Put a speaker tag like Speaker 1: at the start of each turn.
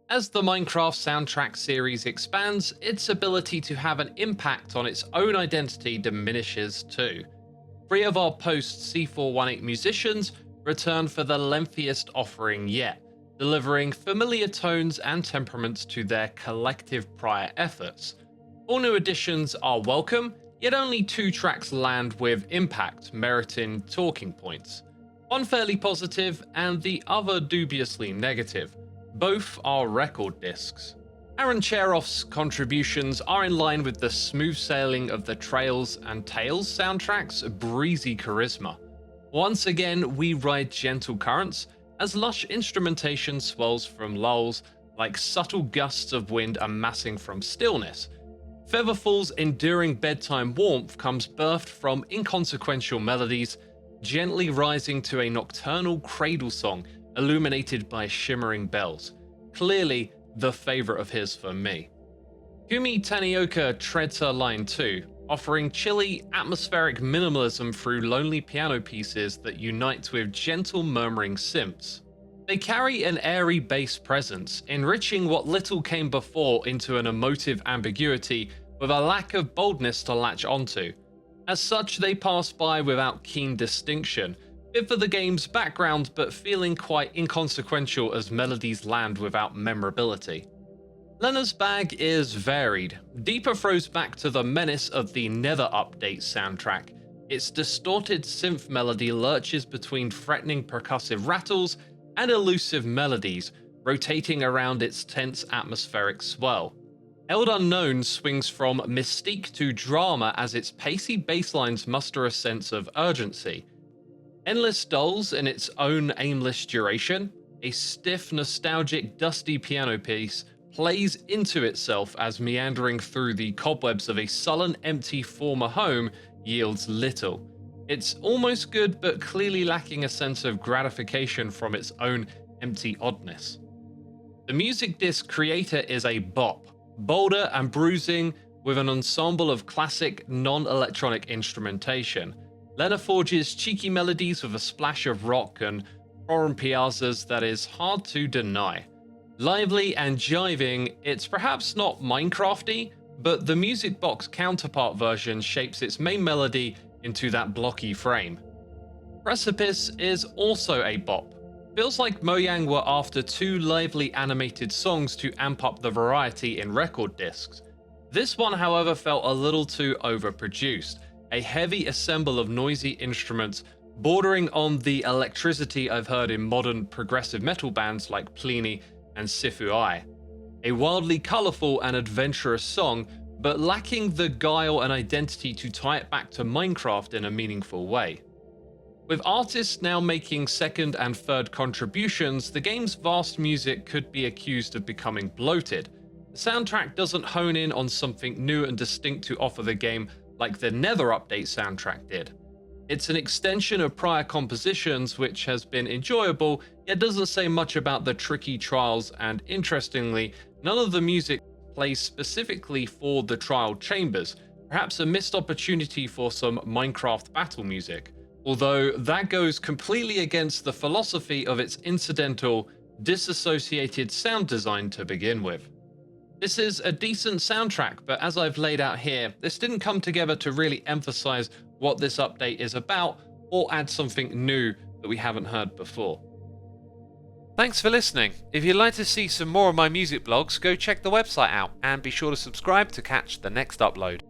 Speaker 1: As the Minecraft soundtrack series expands, its ability to have an impact on its own identity diminishes too. Three of our post C418 musicians return for the lengthiest offering yet, delivering familiar tones and temperaments to their collective prior efforts. All new additions are welcome, yet only 2 tracks land with impact, meriting talking points. One fairly positive and the other dubiously negative. Both are record discs. Aaron Cherof's contributions are in line with the smooth sailing of the Trails and Tales soundtrack's breezy charisma. Once again, we ride gentle currents as lush instrumentation swells from lulls like subtle gusts of wind amassing from stillness. Featherfall's enduring bedtime warmth comes birthed from inconsequential melodies, gently rising to a nocturnal cradle song illuminated by shimmering bells. Clearly the favourite of his for me. Kumi Tanioka treads her line too, offering chilly, atmospheric minimalism through lonely piano pieces that unite with gentle murmuring synths. They carry an airy bass presence, enriching what little came before into an emotive ambiguity with a lack of boldness to latch onto. As such, they pass by without keen distinction, fit for the game's background but feeling quite inconsequential as melodies land without memorability. Lena's bag is varied. Deeper throws back to the menace of the Nether update soundtrack. Its distorted synth melody lurches between threatening percussive rattles and elusive melodies, rotating around its tense atmospheric swell. Eld Unknown swings from mystique to drama as its pacey basslines muster a sense of urgency. Endless dulls in its own aimless duration, a stiff, nostalgic, dusty piano piece plays into itself as meandering through the cobwebs of a sullen, empty former home yields little. It's almost good but clearly lacking a sense of gratification from its own empty oddness. The music disc creator is a bop, bolder and bruising with an ensemble of classic non-electronic instrumentation. Lena forges cheeky melodies with a splash of rock and foreign piazzas that is hard to deny. Lively and jiving, it's perhaps not Minecrafty, but the music box counterpart version shapes its main melody into that blocky frame. Precipice is also a bop. Feels like Mojang were after 2 lively animated songs to amp up the variety in record discs. This one, however, felt a little too overproduced. A heavy assemble of noisy instruments bordering on the electricity I've heard in modern progressive metal bands like Plini and Sifui. A wildly colourful and adventurous song, but lacking the guile and identity to tie it back to Minecraft in a meaningful way. With artists now making second and third contributions, the game's vast music could be accused of becoming bloated. The soundtrack doesn't hone in on something new and distinct to offer the game like the Nether update soundtrack did. It's an extension of prior compositions which has been enjoyable, yet doesn't say much about the Tricky Trials, and interestingly, none of the music plays specifically for the trial chambers, perhaps a missed opportunity for some Minecraft battle music, although that goes completely against the philosophy of its incidental, disassociated sound design to begin with. This is a decent soundtrack, but as I've laid out here, this didn't come together to really emphasize what this update is about or add something new that we haven't heard before. Thanks for listening. If you'd like to see some more of my music blogs, go check the website out and be sure to subscribe to catch the next upload.